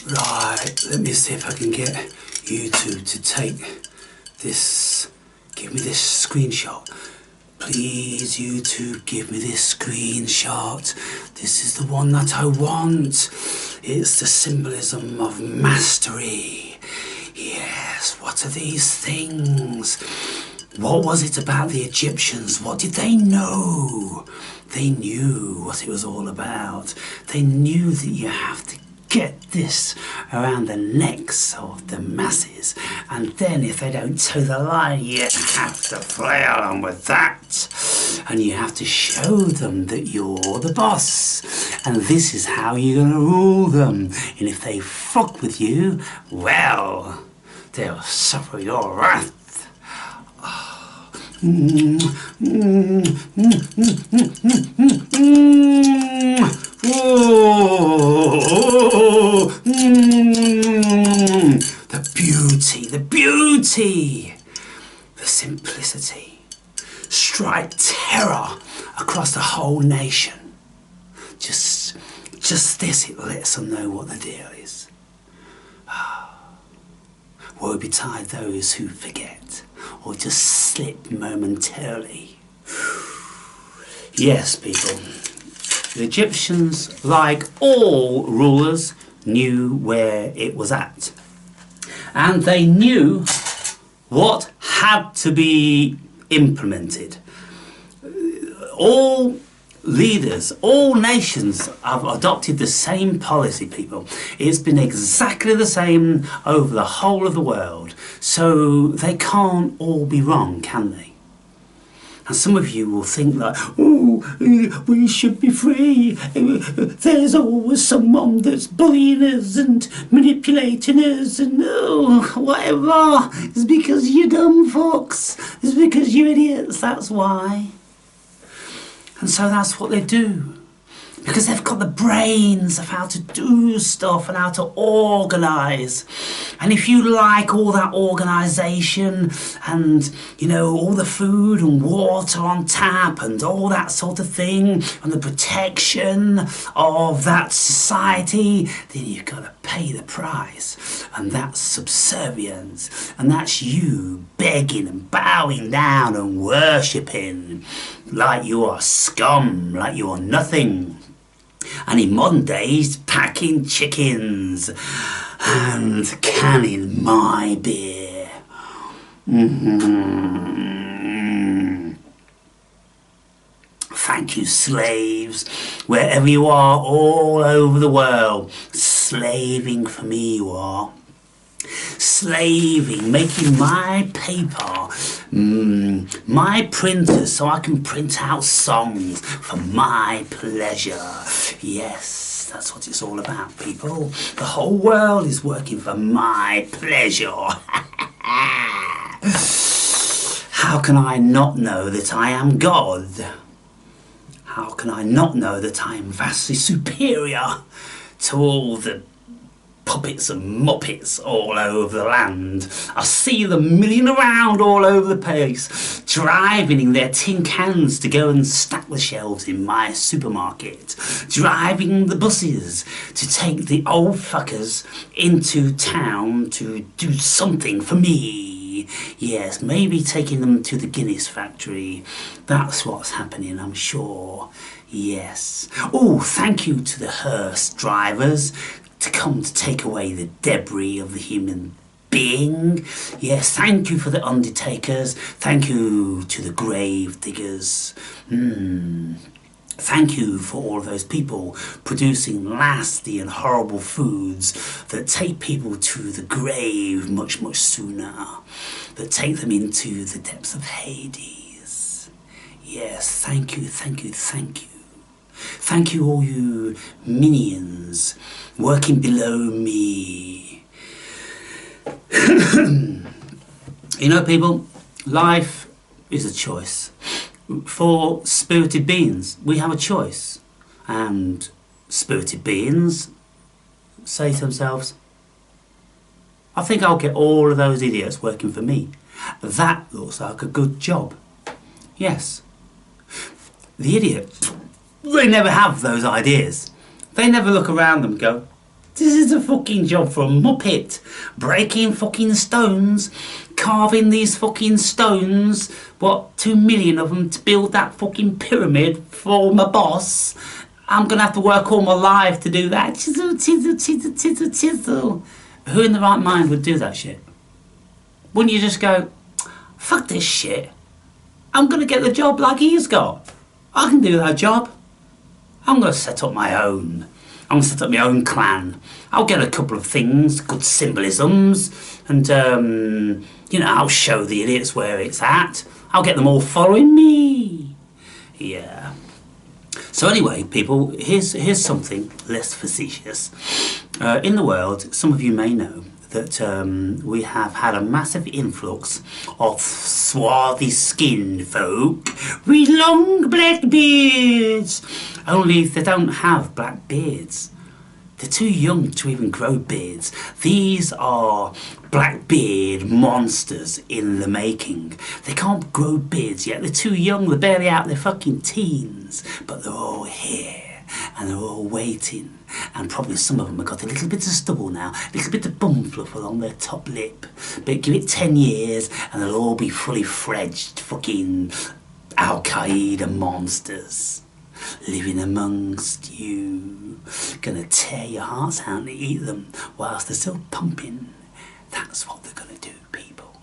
Right, let me see if I can get YouTube to take this, give me this screenshot. Please, YouTube, give me this screenshot. This is the one that I want. It's the symbolism of mastery. Yes, what are these things? What was it about the Egyptians? What did they know? They knew what it was all about. They knew that you have to get this around the necks of the masses, and then if they don't toe the line, you have to flail on with that, and you have to show them that you're the boss, and this is how you're going to rule them, and if they fuck with you, well, they'll suffer your wrath. The beauty, the simplicity, strike terror across the whole nation. Just this, it lets them know what the deal is. Woe betide those who forget or just slip momentarily. Yes, people, the Egyptians, like all rulers, knew where it was at. And they knew what had to be implemented. All leaders, all nations have adopted the same policy, people. It's been exactly the same over the whole of the world. So they can't all be wrong, can they? And some of you will think that, oh, we should be free. There's always someone that's bullying us and manipulating us and whatever. It's because you're dumb fucks. It's because you're idiots, that's why. And so that's what they do. Because they've got the brains of how to do stuff and how to organise. And if you like all that organisation and, you know, all the food and water on tap and all that sort of thing and the protection of that society, then you've got to pay the price. And that's subservience. And that's you begging and bowing down and worshipping like you are scum, like you are nothing. And in modern days, packing chickens and canning my beer. Thank you, slaves, wherever you are, all over the world. Slaving for me you are. Slaving, making my paper, my printers, so I can print out songs for my pleasure. Yes, that's what it's all about, people. The whole world is working for my pleasure. How can I not know that I am God? How can I not know that I am vastly superior to all the puppets and muppets all over the land? I see them milling around all over the place, driving in their tin cans to go and stack the shelves in my supermarket, driving the buses to take the old fuckers into town to do something for me. Yes, maybe taking them to the Guinness factory. That's what's happening, I'm sure. Yes. Oh, thank you to the hearse drivers to come to take away the debris of the human being. Yes, thank you for the undertakers. Thank you to the grave diggers. Thank you for all of those people producing nasty and horrible foods that take people to the grave much, much sooner, that take them into the depths of Hades. Yes, thank you, thank you, thank you. Thank you, all you minions working below me. You know, people, life is a choice. For spirited beings, we have a choice. And spirited beings say to themselves, I think I'll get all of those idiots working for me. That looks like a good job. Yes. The idiots, they never have those ideas. They never look around them and go, This is a fucking job for a muppet. Breaking fucking stones, carving these fucking stones, what, 2 million of them to build that fucking pyramid for my boss. I'm gonna have to work all my life to do that. Chisel, chisel, chisel, chisel, chisel. Who in the right mind would do that shit? Wouldn't you just go, fuck this shit. I'm gonna get the job like he's got. I can do that job. I'm gonna set up my own. I'm gonna set up my own clan. I'll get a couple of things, good symbolisms, and you know, I'll show the idiots where it's at. I'll get them all following me. Yeah. So anyway, people, here's something less facetious. In the world, some of you may know that we have had a massive influx of swarthy skinned folk with long black beards. Only they don't have black beards. They're too young to even grow beards. These are black beard monsters in the making. They can't grow beards yet. They're too young. They're barely out their fucking teens. But they're all here and they're all waiting. And probably some of them have got a little bit of stubble now, a little bit of bum fluff along their top lip. But give it 10 years and they'll all be fully fledged fucking Al-Qaeda monsters living amongst you, gonna tear your hearts out and eat them whilst they're still pumping. That's what they're gonna do, people.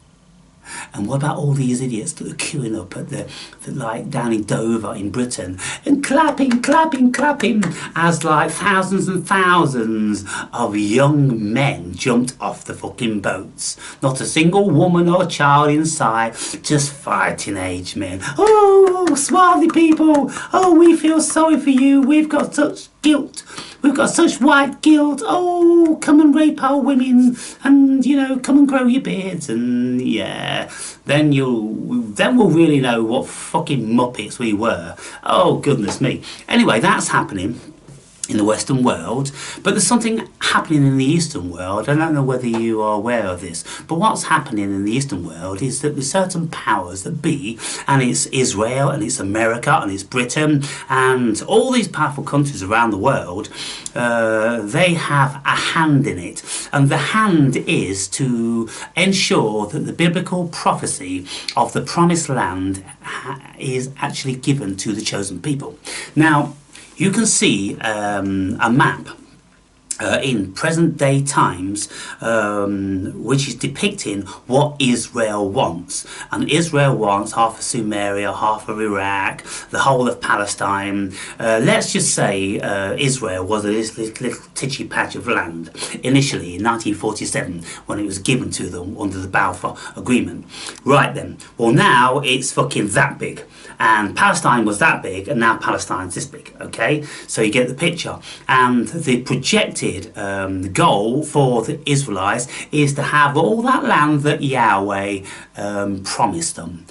And what about all these idiots that are queuing up at the like down in Dover in Britain and clapping as like thousands and thousands of young men jumped off the fucking boats. Not a single woman or child inside, just fighting age men. Oh, swarthy people, oh, we feel sorry for you, we've got such guilt. We've got such white guilt. Oh, come and rape our women, and you know, come and grow your beards, and yeah, then we'll really know what fucking muppets we were. Oh goodness me. Anyway, that's happening in the Western world, but there's something happening in the Eastern world. I don't know whether you are aware of this, but what's happening in the Eastern world is that there's certain powers that be, and it's Israel, and it's America, and it's Britain, and all these powerful countries around the world, they have a hand in it, and the hand is to ensure that the biblical prophecy of the promised land is actually given to the chosen people. Now, you can see a map in present day times which is depicting what Israel wants. And Israel wants half of Sumeria, half of Iraq, the whole of Palestine. Let's just say Israel was a little titchy patch of land initially in 1947 when it was given to them under the Balfour Agreement. Right then, well now it's fucking that big. And Palestine was that big, and now Palestine's this big, okay? So you get the picture. And the projected goal for the Israelites is to have all that land that Yahweh promised them.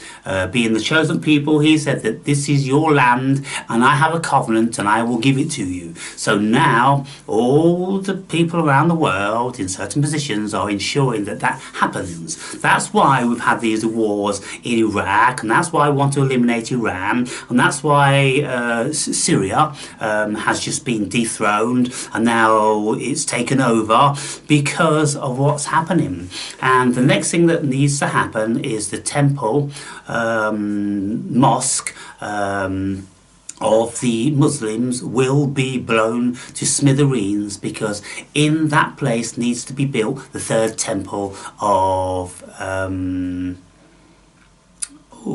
Being the chosen people, he said that this is your land, and I have a covenant, and I will give it to you. So now, all the people around the world in certain positions are ensuring that that happens. That's why we've had these wars in Iraq, and that's why we want to eliminate Iran, and that's why Syria has just been dethroned and now it's taken over because of what's happening. And the next thing that needs to happen is the temple mosque of the Muslims will be blown to smithereens, because in that place needs to be built the third temple of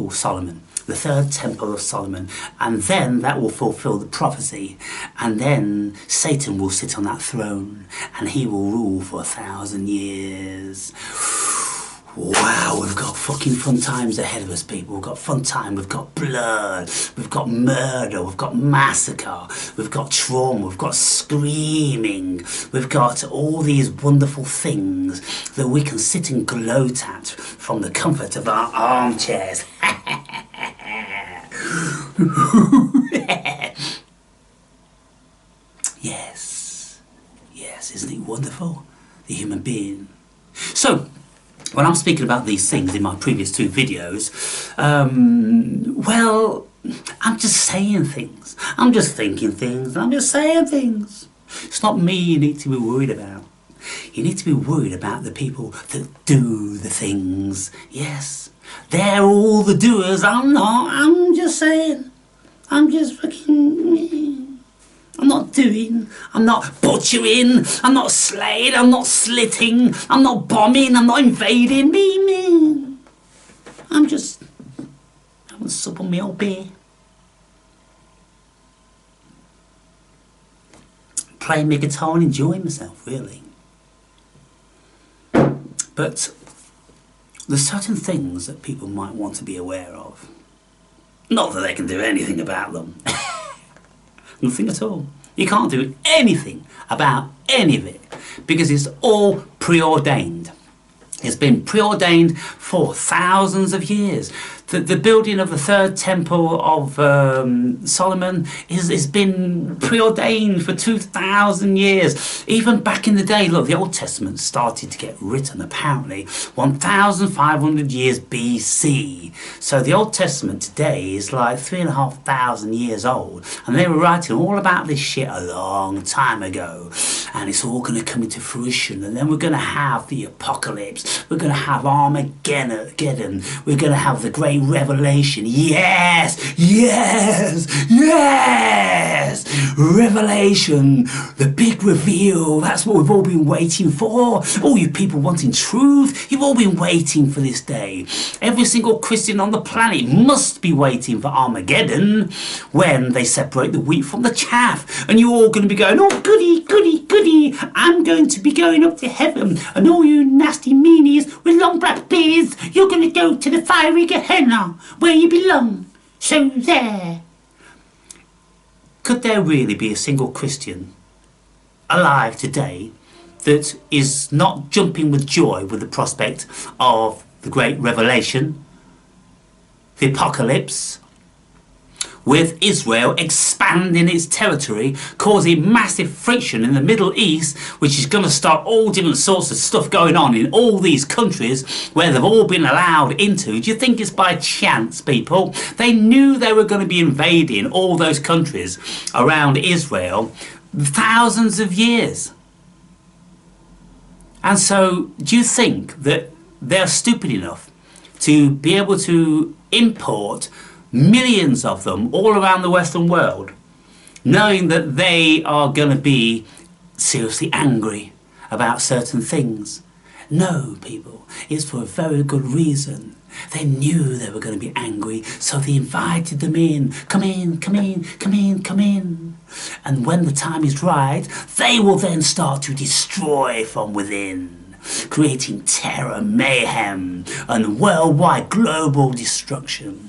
Solomon. The third temple of Solomon, and then that will fulfill the prophecy, and then Satan will sit on that throne and he will rule for 1,000 years. Wow, we've got fucking fun times ahead of us, people. We've got fun time, we've got blood, we've got murder, we've got massacre, we've got trauma, we've got screaming, we've got all these wonderful things that we can sit and gloat at from the comfort of our armchairs. Yes, isn't it wonderful, the human being? So, when I'm speaking about these things in my previous 2 videos, well, I'm just saying things. I'm just thinking things. I'm just saying things. It's not me you need to be worried about. You need to be worried about the people that do the things. Yes, they're all the doers. I'm not. I'm just saying. I'm just fucking... I'm not doing. I'm not butchering. I'm not slaying. I'm not slitting. I'm not bombing. I'm not invading. Me. I'm just having a sup on my old beer. Playing my guitar and enjoying myself, really. But there's certain things that people might want to be aware of. Not that they can do anything about them. Nothing at all. You can't do anything about any of it because it's all preordained. It's been preordained for thousands of years. The building of the third temple of Solomon has been preordained for 2,000 years. Even back in the day, look, the Old Testament started to get written apparently 1,500 years BC. So the Old Testament today is like 3,500 years old. And they were writing all about this shit a long time ago. And it's all going to come into fruition. And then we're going to have the apocalypse. We're going to have Armageddon. We're going to have the great revelation. Yes! Revelation. The big reveal. That's what we've all been waiting for. All you people wanting truth, you've all been waiting for this day. Every single Christian on the planet must be waiting for Armageddon, when they separate the wheat from the chaff. And you're all going to be going, oh goody, goody, goody, I'm going to be going up to heaven. And all you nasty meanies with long black beards, you're going to go to the fiery Gehenna, where you belong. So there. Could there really be a single Christian alive today that is not jumping with joy with the prospect of the great revelation, the apocalypse, with Israel expanding its territory, causing massive friction in the Middle East, which is going to start all different sorts of stuff going on in all these countries where they've all been allowed into? Do you think it's by chance, people? They knew they were going to be invading all those countries around Israel thousands of years. And so, do you think that they're stupid enough to be able to import millions of them all around the Western world, knowing that they are going to be seriously angry about certain things? No, people, it's for a very good reason. They knew they were going to be angry, so they invited them in. Come in, come in, come in, come in. And when the time is right, they will then start to destroy from within, creating terror, mayhem, and worldwide global destruction.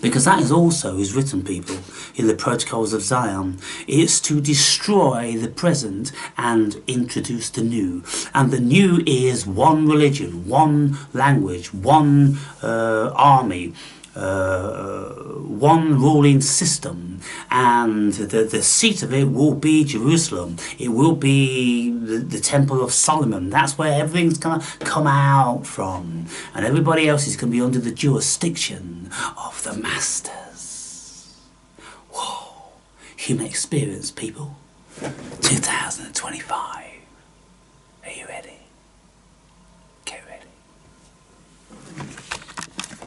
Because that is also is written, people, in the Protocols of Zion. It's to destroy the present and introduce the new. And the new is one religion, one language, one army, one ruling system. And the seat of it will be Jerusalem. It will be the Temple of Solomon. That's where everything's going to come out from. And everybody else is going to be under the jurisdiction of the masters. Whoa. Human experience, people. 2025.